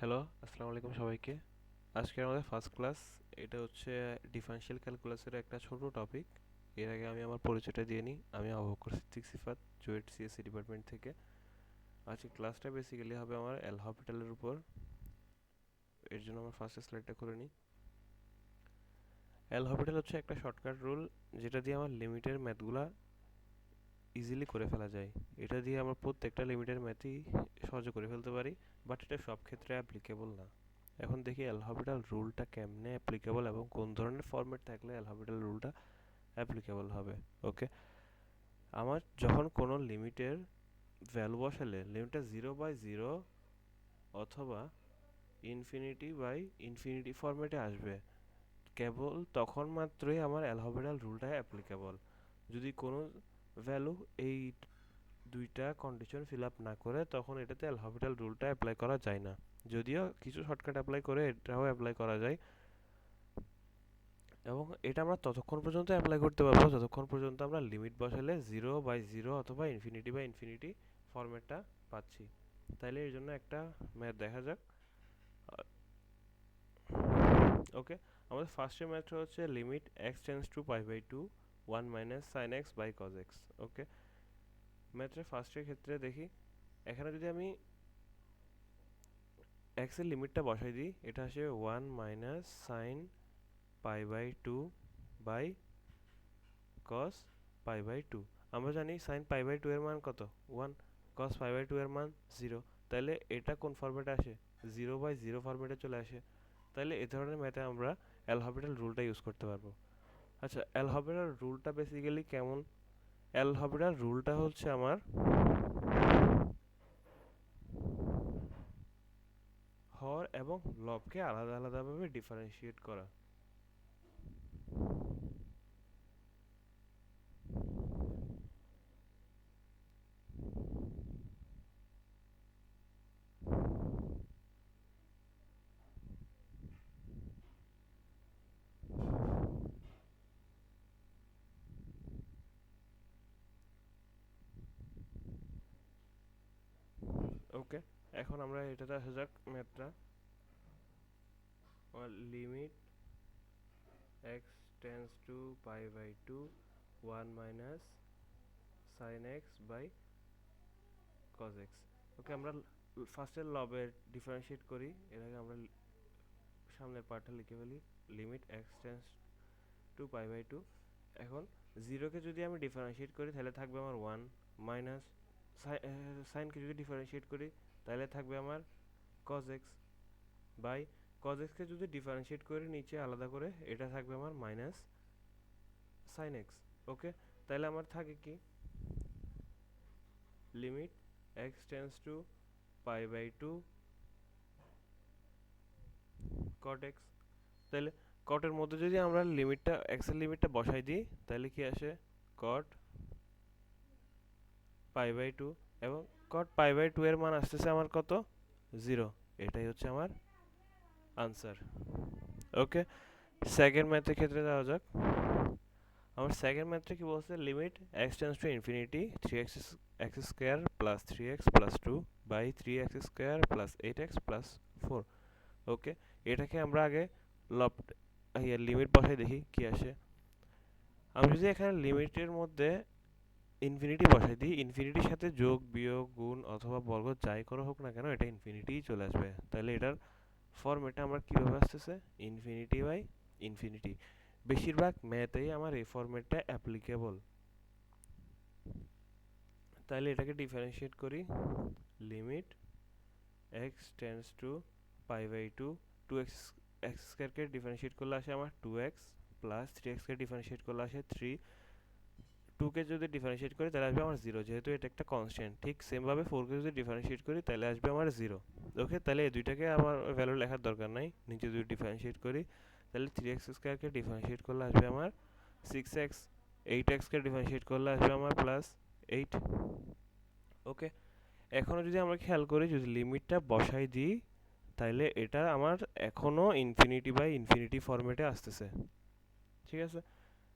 Hello, আসসালামু আলাইকুম সবাইকে। আজকে আমাদের ফার্স্ট ক্লাস। এটা হচ্ছে ডিফারেনশিয়াল ক্যালকুলাসের একটা ছোট টপিক। এর আগে আমি আমার পরিচয়টা দিয়ে নিই। আমি আবু বকর সিদ্দিক সিফাত, চুয়েট সিএসসি ডিপার্টমেন্ট থেকে। আজকে ক্লাসটা বেসিক্যালি হবে আমার এল হপিটালের উপর। এর জন্য আমার ফার্স্ট স্লাইডটা করে নিই। এল হপিটাল হচ্ছে একটা শর্টকাট রুল, যেটা দিয়ে আমার লিমিটের ম্যাথগুলা ইজিলি করে ফেলা যায়। এটা দিয়ে আমরা প্রত্যেকটা লিমিটের ম্যাথই সহজে করে ফেলতে পারি, বাট এটা সব ক্ষেত্রে অ্যাপ্লিকেবল না। এখন দেখি এল হপিটাল রুলটা কেমনে অ্যাপ্লিকেবল এবং কোন ধরনের ফরম্যাট থাকলে এল হপিটাল রুলটা অ্যাপ্লিকেবল হবে। ওকে, আমার যখন কোনো লিমিটের ভ্যালু বসালে লিমিটটা 0/0 অথবা ইনফিনিটি ফরম্যাটে আসবে, কেবল তখন মাত্রই আমার এল হপিটাল রুলটা অ্যাপ্লিকেবল। যদি কোনো ভ্যালু এই দুইটা কন্ডিশন ফিল আপ না করে, তখন এটাতে এল হপিটাল রুলটা অ্যাপ্লাই করা যায় না। যদিও কিছু শর্টকাট অ্যাপ্লাই করে এটাও অ্যাপ্লাই করা যায়, এবং এটা আমরা ততক্ষণ পর্যন্ত অ্যাপ্লাই করতে পারবো যতক্ষণ পর্যন্ত আমরা লিমিট বসালে 0/0 অথবা ইনফিনিটি ফরম্যাটটা পাচ্ছি। তাইলে এর জন্য একটা ম্যাথ দেখা যাক। ওকে, আমাদের ফার্স্টের ম্যাথটা হচ্ছে limit x tends to π/2 1 minus sine x by cos x. Okay, ম্যাথের ফার্স্টের ক্ষেত্রে দেখি, এখানে যদি আমি এক্স এর লিমিটটা বসাই দিই, এটা আসে 1 মাইনাস সাইন π/2 বাই কস π/2। আমরা জানি সাইন π/2 এর মান কত, 1, কস π/2 এর মান 0। তাহলে এটা কোন ফরম্যাটে আসে, 0/0 ফরম্যাটে চলে আসে। তাহলে এই ধরনের ম্যাথে আমরা এল হপিটাল রুলটা ইউজ করতে পারবো। আচ্ছা, এল হপিটাল রুলটা বেসিক্যালি কেমন? এল হপিটাল রুলটা হচ্ছে আমার হর এবং লবকে আলাদা আলাদাভাবে ডিফারেন্সিয়েট করা। ওকে, এখন আমরা এটাতে আসা যাক ম্যাথটা। Limit x tends to π/2 1 minus sine x by cos x. Okay, আমরা ফার্স্টে লবের ডিফারেন্সিয়েট করি। এর আগে আমরা সামনের পার্টটা লিখে ফেলি। Limit x tends to π/2। এখন জিরোকে যদি আমি ডিফারেন্সিয়েট করি তাহলে থাকবে আমার 1 মাইনাস সাইনকে যদি ডিফারেন্সিয়েট করি তাহলে থাকবে আমার কজ এক্স বাই কজ এক্সকে যদি ডিফারেন্সিয়েট করি নিচে আলাদা করে, এটা থাকবে আমার মাইনাস সাইন এক্স। ওকে, তাহলে আমার থাকে কি, limit x tends to π/2 cot x। তাহলে কটের মধ্যে যদি আমরা লিমিটটা x এর লিমিটটা বসাই দিই তাহলে কি আসে, cot π/2, এবং cot π/2 এর মান আসতেছে আমার কত, 0। এটাই হচ্ছে আমার আনসার। ওকে, সেকেন্ড ম্যাথের ক্ষেত্রে যাওয়া যাক। আমার সেকেন্ড ম্যাথটা কি বলছে, limit x tends to infinity 3x x square plus 3x plus 2 by 3x square plus 8x plus 4। Okay, এটাকে আমরা আগে লব লিমিট বসাই দেখি কি আসে। আমি যদি এখানে লিমিটের মধ্যে ইনফিনিটি বসাই দিই, ইনফিনিটির সাথে যোগ বিয়োগ গুণ অথবা বর্গ যাই করা হোক না কেন, এটা ইনফিনিটিই চলে আসবে। তাহলে এটার ফর্মেটটা আমার কীভাবে আসতেছে, ইনফিনিটি বাই ইনফিনিটি। বেশিরভাগ ম্যাথেই আমার এই ফর্মেটটা অ্যাপ্লিকেবল। তাহলে এটাকে ডিফারেন্সিয়েট করি। Limit x tends to π/2 2x x স্কয়ারকে ডিফারেন্সিয়েট করলে আসে আমার 2x প্লাস 3x কে ডিফারেন্সিয়েট করলে আসে 3। 2 কে যদি ডিফারেন্সিয়েট করি তাহলে আসবে আমার 0, যেহেতু এটা একটা কনস্ট্যান্ট। ঠিক সেম ভাবে 4 কে যদি ডিফারেন্সিয়েট করি তাহলে আসবে আমার 0। ওকে, তাহলে এই দুইটাকে আমার ভ্যালু লেখার দরকার নাই। নিচে যদি ডিফারেন্সিয়েট করি তাহলে 3x স্কয়ারকে ডিফারেন্সিয়েট করলে আসবে আমার 6x, 8x কে ডিফারেন্সিয়েট করলে আসবে আমার প্লাস 8। ওকে, এখনো যদি আমরা খেয়াল করি, যদি লিমিটটা বসাই দিই তাহলে এটা আমার এখনো ইনফিনিটি বাই ইনফিনিটি ফরম্যাটে আসতেছে। ঠিক আছে,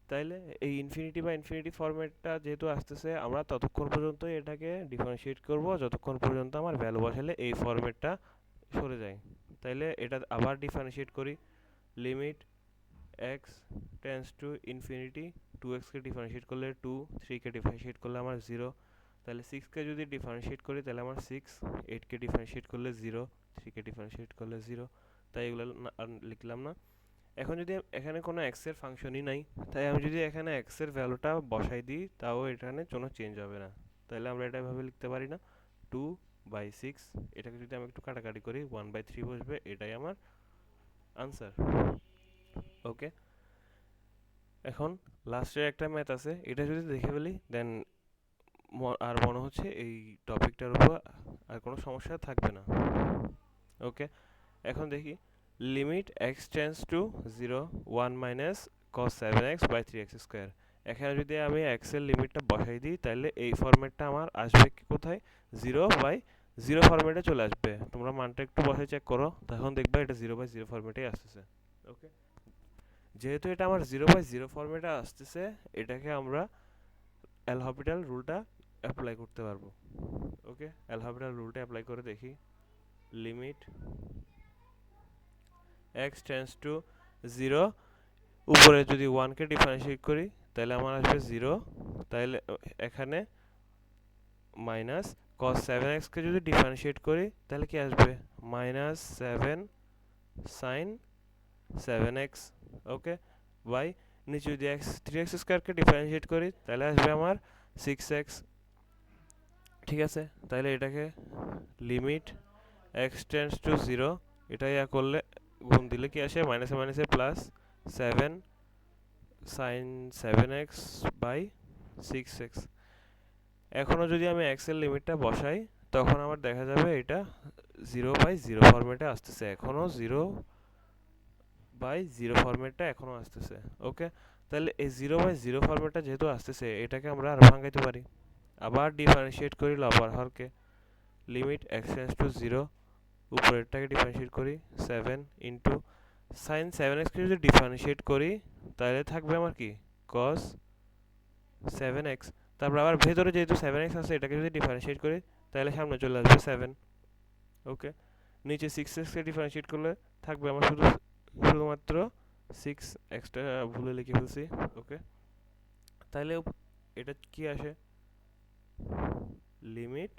তাইলে এই ইনফিনিটি ফরম্যাটটা যেহেতু আসতেছে, আমরা ততক্ষণ পর্যন্ত এটাকে ডিফারেন্সিয়েট করব যতক্ষণ পর্যন্ত আমার ভ্যালু বসালে এই ফরম্যাটটা সরে যায়। তাইলে এটা আবার ডিফারেন্সিয়েট করি, limit x tends to infinity, 2x K differentiate করলে 2, 3 কে ডিফারেন্সিয়েট করলে আমার 0, তাহলে 6 কে যদি ডিফারেন্সিয়েট করি তাহলে আমার 6, 8 কে ডিফারেন্সিয়েট করলে 0, 3 কে ডিফারেন্সিয়েট করলে 0, তাই এগুলো আর লিখলাম না। এখন যদি এখানে কোনো x এর ফাংশনই নাই, তাই আমি যদি এখানে x এর ভ্যালুটা বসাই দিই তাও এখানে কোনো চেঞ্জ হবে না, তাহলে আমরা এটা এভাবে লিখতে পারি না, 2/6, এটাকে যদি আমি একটু কাটাকাটি করি 1/3 বসবে, এটাই আমার আনসার। ওকে, এখন লাস্টের একটা ম্যাথ আছে, এটা যদি দেখে ফেলি দেন আর মনে হচ্ছে এই টপিকটার উপর আর কোনো সমস্যা থাকবে না। ওকে, এখন দেখি limit x tends to 0 1 minus cos 7x by 3x square. এখানে যদি আমি এক্স এর লিমিটটা বসাই দিই তাহলে এই ফরম্যাটটা আমার আসবে কি কোথায়, 0/0 ফরম্যাটে চলে আসবে। তোমরা মানটা একটু বসাই চেক করো, তখন দেখবে এটা 0/0 ফরম্যাটেই আসতেছে। ওকে, যেহেতু এটা আমার 0/0 ফরম্যাটে আসতেছে, এটাকে আমরা এলহপিটাল রুলটা অ্যাপ্লাই করতে পারবো। ওকে, এলহপিটাল রুলটা অ্যাপ্লাই করে দেখি, লিমিট এক্স টেন্স টু 0, উপরে যদি 1 কে ডিফারেন্সিয়েট করি তাহলে আমার আসবে 0, তাহলে এখানে মাইনাস cos 7x কে যদি ডিফারেন্সিয়েট করি তাহলে কি আসবে, -7 sin 7x। ওকে, বাই নিচে যদি 3x স্কয়ার কে ডিফারেন্সিয়েট করি তাহলে আসবে আমার 6x। ঠিক আছে, তাহলে এটাকে লিমিট x টেন্স টু 0, এটা ইয়া করলে গুণ দিলে কি আসে, মাইনাসে মাইনাসে plus 7 sin 7x by 6x। এখনও যদি আমি x এর লিমিটটা বসাই তখন আমার দেখা যাবে এটা 0/0 ফরম্যাটে আসতেছে, এখনও 0/0 ফরম্যাটটা এখনও আসতেছে। ওকে, তাহলে এই 0/0 ফরম্যাটটা যেহেতু আসতেছে, এটাকে আমরা আর ভাঙাইতে পারি, আবার ডিফারেন্সিয়েট করি লবার হরকে, লিমিট x টেন্স টু 0, উপরেরটাকে ডিফারেন্সিয়েট করি 7 ইন্টু sin 7x কে যদি ডিফারেন্সিয়েট করি তাহলে থাকবে আমার কি, cos 7x, তারপর আবার ভেতরে যেহেতু 7x আছে এটাকে যদি ডিফারেন্সিয়েট করি তাহলে সামনে চলে আসবে 7। ওকে, নিচে 6x কে ডিফারেন্সিয়েট করলে থাকবে আমার শুধুমাত্র 6, এক্সট্রা ভুলে লিখে ফেলছি। ওকে, তাহলে এটা কি আসে, limit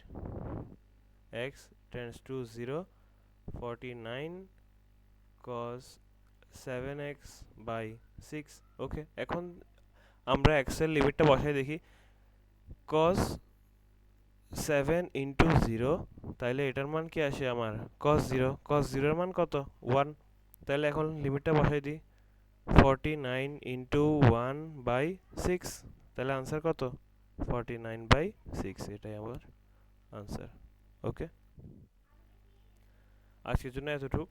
x tends to 0 49 cos 7x by 6। Okay, এখন আমরা x এর লিমিটটা বসাই দেখি, cos 7 ইন্টু 0, তাহলে এটার মান কি আসে আমার, cos 0, cos 0 এর মান কত, 1, তাহলে এখন লিমিটটা বসাই দিই 49 ইন্টু 1/6, তাহলে আনসার কত, 49/6, এটাই আমার আনসার। ওকে, আজকের জন্য এতটুকু।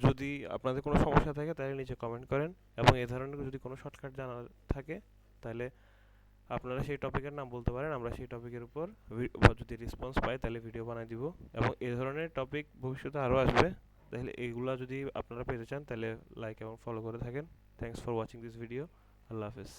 যদি আপনাদের কোনো সমস্যা থাকে তাহলে নিচে কমেন্ট করেন, এবং এই ধরনের যদি কোনো শর্টকাট জানা থাকে তাহলে আপনারা সেই টপিকের নাম বলতে পারেন, আমরা সেই টপিকের উপর যদি রেসপন্স পাই তাহলে ভিডিও বানিয়ে দিব, এবং এই ধরনের টপিক ভবিষ্যতে আরও আসবে। তাহলে এইগুলা যদি আপনারা পেতে চান তাহলে লাইক এবং ফলো করে থাকেন। Thanks for watching this video. আল্লাহ হাফেজ।